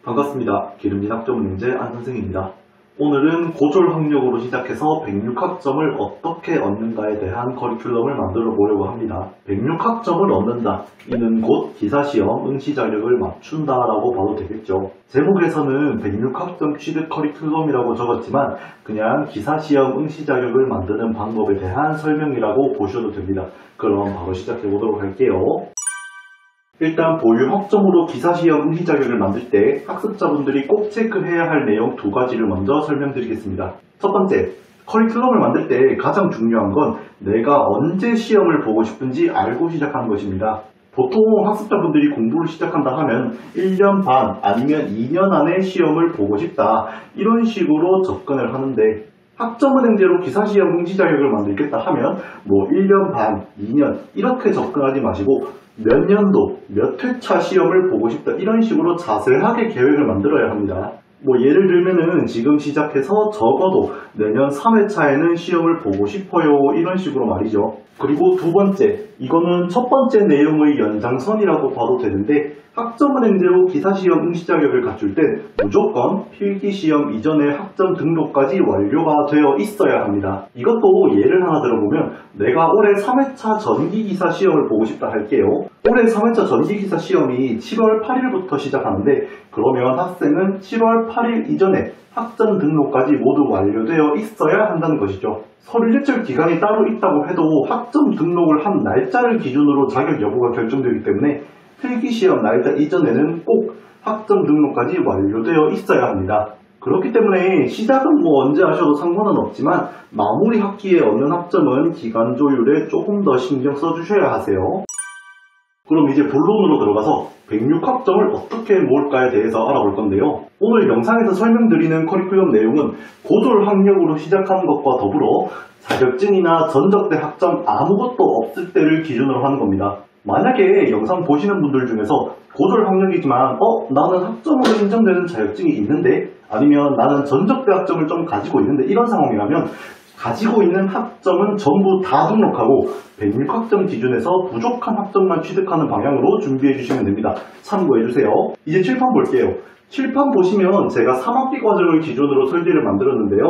반갑습니다. 기름진 학점문제 안선생입니다. 오늘은 고졸학력으로 시작해서 106학점을 어떻게 얻는가에 대한 커리큘럼을 만들어 보려고 합니다. 106학점을 얻는다. 이는 곧 기사시험 응시자격을 맞춘다 라고 봐도 되겠죠. 제목에서는 106학점 취득 커리큘럼이라고 적었지만 그냥 기사시험 응시자격을 만드는 방법에 대한 설명이라고 보셔도 됩니다. 그럼 바로 시작해 보도록 할게요. 일단 보유 학점으로 기사시험 응시 자격을 만들 때 학습자분들이 꼭 체크해야 할 내용 두 가지를 먼저 설명드리겠습니다. 첫 번째, 커리큘럼을 만들 때 가장 중요한 건 내가 언제 시험을 보고 싶은지 알고 시작하는 것입니다. 보통 학습자분들이 공부를 시작한다 하면 1년 반 아니면 2년 안에 시험을 보고 싶다 이런 식으로 접근을 하는데 학점은행제로 기사시험 응시 자격을 만들겠다 하면 1년 반, 2년 이렇게 접근하지 마시고 몇 년도, 몇 회차 시험을 보고 싶다 이런 식으로 자세하게 계획을 만들어야 합니다. 예를 들면은 지금 시작해서 적어도 내년 3회차에는 시험을 보고 싶어요 이런 식으로 말이죠. 그리고 두 번째, 이거는 첫 번째 내용의 연장선이라고 봐도 되는데 학점은행제로 기사시험 응시 자격을 갖출 땐 무조건 필기시험 이전에 학점 등록까지 완료가 되어 있어야 합니다. 이것도 예를 하나 들어보면 내가 올해 3회차 전기기사 시험을 보고 싶다 할게요. 올해 3회차 전기기사 시험이 7월 8일부터 시작하는데 그러면 학생은 7월 8일 이전에 학점 등록까지 모두 완료되어 있어야 한다는 것이죠. 서류 제출 기간이 따로 있다고 해도 학점 등록을 한 날짜를 기준으로 자격 여부가 결정되기 때문에 필기시험 날짜 이전에는 꼭 학점 등록까지 완료되어 있어야 합니다. 그렇기 때문에 시작은 언제 하셔도 상관은 없지만 마무리 학기에 얻는 학점은 기간 조율에 조금 더 신경 써주셔야 하세요. 그럼 이제 본론으로 들어가서 106학점을 어떻게 모을까에 대해서 알아볼 건데요. 오늘 영상에서 설명드리는 커리큘럼 내용은 고졸 학력으로 시작하는 것과 더불어 자격증이나 전적대 학점 아무것도 없을 때를 기준으로 하는 겁니다. 만약에 영상 보시는 분들 중에서 고졸 학력이지만 나는 학점으로 인정되는 자격증이 있는데 아니면 나는 전적대 학점을 좀 가지고 있는데 이런 상황이라면 가지고 있는 학점은 전부 다 등록하고 106학점 기준에서 부족한 학점만 취득하는 방향으로 준비해 주시면 됩니다. 참고해 주세요. 이제 칠판 볼게요. 칠판 보시면 제가 3학기 과정을 기준으로 설계를 만들었는데요.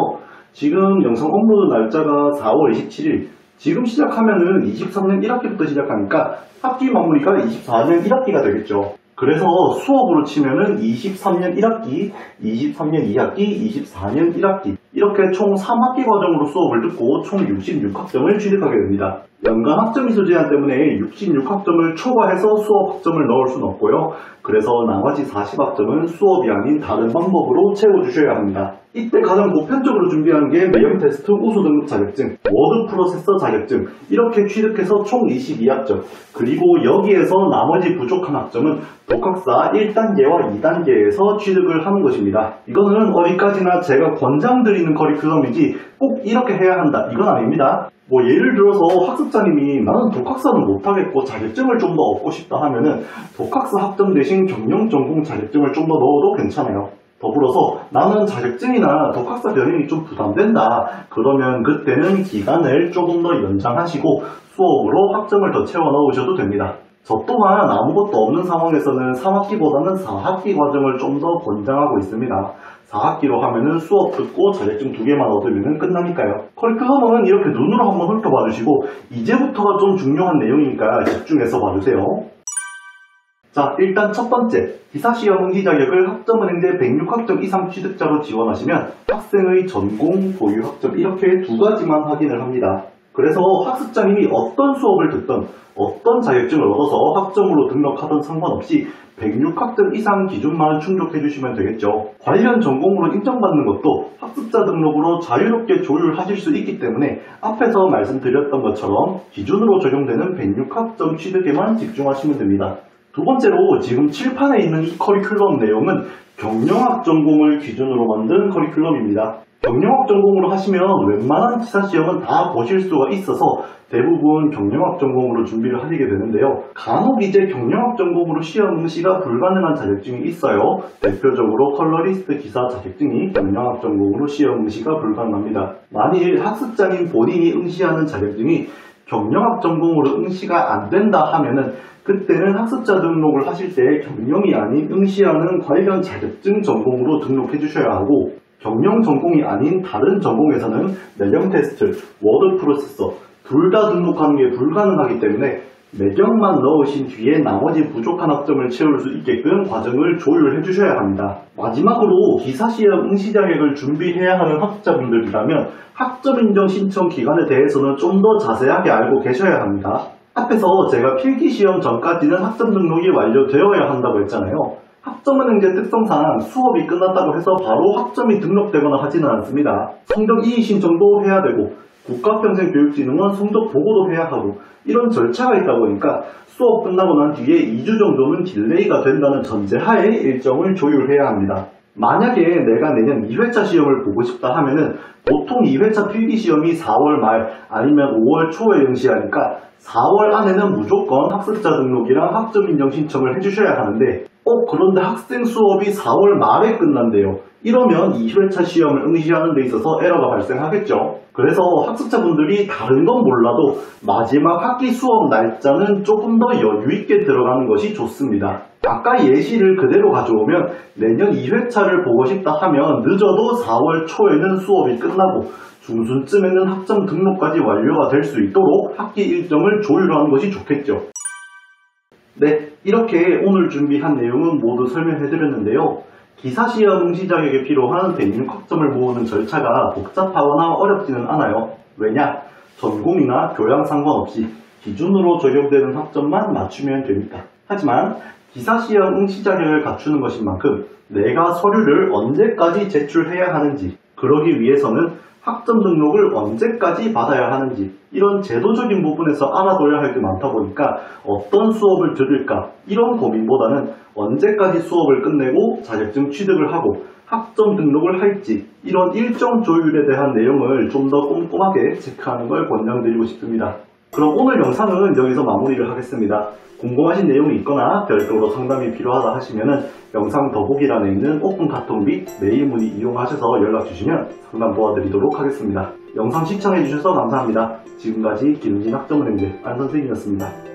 지금 영상 업로드 날짜가 4월 27일 지금 시작하면은 23년 1학기부터 시작하니까 학기 마무리가 24년 1학기가 되겠죠. 그래서 수업으로 치면은 23년 1학기, 23년 2학기, 24년 1학기 이렇게 총 3학기 과정으로 수업을 듣고 총 66학점을 취득하게 됩니다. 연간 학점 이수 제한 때문에 66학점을 초과해서 수업 학점을 넣을 수는 없고요. 그래서 나머지 40학점은 수업이 아닌 다른 방법으로 채워주셔야 합니다. 이때 가장 보편적으로 준비하는 게 매형 테스트 우수 등급 자격증, 워드 프로세서 자격증 이렇게 취득해서 총 22학점 그리고 여기에서 나머지 부족한 학점은 독학사 1단계와 2단계에서 취득을 하는 것입니다. 이거는 어디까지나 제가 권장드리는 커리큘럼이지 꼭 이렇게 해야 한다 이건 아닙니다. 예를 들어서 학습자님이 나는 독학사는 못하겠고 자격증을 좀 더 얻고 싶다 하면은 독학사 학점 대신 경영 전공 자격증을 좀 더 넣어도 괜찮아요. 더불어서 나는 자격증이나 독학사 병행이 좀 부담된다. 그러면 그때는 기간을 조금 더 연장하시고 수업으로 학점을 더 채워 넣으셔도 됩니다. 저 또한 아무것도 없는 상황에서는 3학기보다는 4학기 과정을 좀 더 권장하고 있습니다. 4학기로 하면은 수업 듣고 자격증 2개만 얻으면 끝나니까요. 커리큘럼은 이렇게 눈으로 한번 훑어봐 주시고 이제부터가 좀 중요한 내용이니까 집중해서 봐주세요. 자, 일단 첫 번째, 기사시험 응시 자격을 학점은행제 106학점 이상 취득자로 지원하시면 학생의 전공, 보유 학점 이렇게 두 가지만 확인을 합니다. 그래서 학습자님이 어떤 수업을 듣던 어떤 자격증을 얻어서 학점으로 등록하던 상관없이 106학점 이상 기준만 충족해 주시면 되겠죠. 관련 전공으로 인정받는 것도 학습자 등록으로 자유롭게 조율하실 수 있기 때문에 앞에서 말씀드렸던 것처럼 기준으로 적용되는 106학점 취득에만 집중하시면 됩니다. 두 번째로 지금 칠판에 있는 이 커리큘럼 내용은 경영학 전공을 기준으로 만든 커리큘럼입니다. 경영학 전공으로 하시면 웬만한 기사시험은 다 보실 수가 있어서 대부분 경영학 전공으로 준비를 하시게 되는데요. 간혹 이제 경영학 전공으로 시험 응시가 불가능한 자격증이 있어요. 대표적으로 컬러리스트 기사 자격증이 경영학 전공으로 시험 응시가 불가능합니다. 만일 학습자님 본인이 응시하는 자격증이 경영학 전공으로 응시가 안 된다 하면은 그때는 학습자 등록을 하실 때 경영이 아닌 응시하는 관련 자격증 전공으로 등록해 주셔야 하고, 경영 전공이 아닌 다른 전공에서는 내령 테스트, 워드 프로세서 둘 다 등록하는 게 불가능하기 때문에 내경만 넣으신 뒤에 나머지 부족한 학점을 채울 수 있게끔 과정을 조율해 주셔야 합니다. 마지막으로 기사시험 응시 자격을 준비해야 하는 학습자분들이라면 학점 인정 신청 기간에 대해서는 좀 더 자세하게 알고 계셔야 합니다. 앞에서 제가 필기시험 전까지는 학점 등록이 완료되어야 한다고 했잖아요. 학점은행제 특성상 수업이 끝났다고 해서 바로 학점이 등록되거나 하지는 않습니다. 성적 이의 신청도 해야 되고 국가평생교육진흥원 성적 보고도 해야 하고 이런 절차가 있다 보니까 수업 끝나고 난 뒤에 2주 정도는 딜레이가 된다는 전제하에 일정을 조율해야 합니다. 만약에 내가 내년 2회차 시험을 보고 싶다 하면은 보통 2회차 필기시험이 4월 말 아니면 5월 초에 응시하니까 4월 안에는 무조건 학습자 등록이랑 학점 인정 신청을 해주셔야 하는데 그런데 학생 수업이 4월 말에 끝난대요. 이러면 2회차 시험을 응시하는 데 있어서 에러가 발생하겠죠. 그래서 학습자분들이 다른 건 몰라도 마지막 학기 수업 날짜는 조금 더 여유있게 들어가는 것이 좋습니다. 아까 예시를 그대로 가져오면 내년 2회차를 보고 싶다 하면 늦어도 4월 초에는 수업이 끝나고 중순쯤에는 학점 등록까지 완료가 될 수 있도록 학기 일정을 조율하는 것이 좋겠죠. 네, 이렇게 오늘 준비한 내용은 모두 설명해드렸는데요. 기사시험 응시 자격에 필요한 106학점을 모으는 절차가 복잡하거나 어렵지는 않아요. 왜냐? 전공이나 교양 상관없이 기준으로 적용되는 학점만 맞추면 되니까. 하지만 기사시험 응시 자격을 갖추는 것인 만큼 내가 서류를 언제까지 제출해야 하는지, 그러기 위해서는 학점 등록을 언제까지 받아야 하는지 이런 제도적인 부분에서 알아둬야 할 게 많다 보니까 어떤 수업을 들을까 이런 고민보다는 언제까지 수업을 끝내고 자격증 취득을 하고 학점 등록을 할지 이런 일정 조율에 대한 내용을 좀 더 꼼꼼하게 체크하는 걸 권장드리고 싶습니다. 그럼 오늘 영상은 여기서 마무리를 하겠습니다. 궁금하신 내용이 있거나 별도로 상담이 필요하다 하시면은 영상 더보기란에 있는 오픈 카톡 및 메일 문의 이용하셔서 연락 주시면 상담 도와드리도록 하겠습니다. 영상 시청해주셔서 감사합니다. 지금까지 기능진 학점은행제 안선생이었습니다.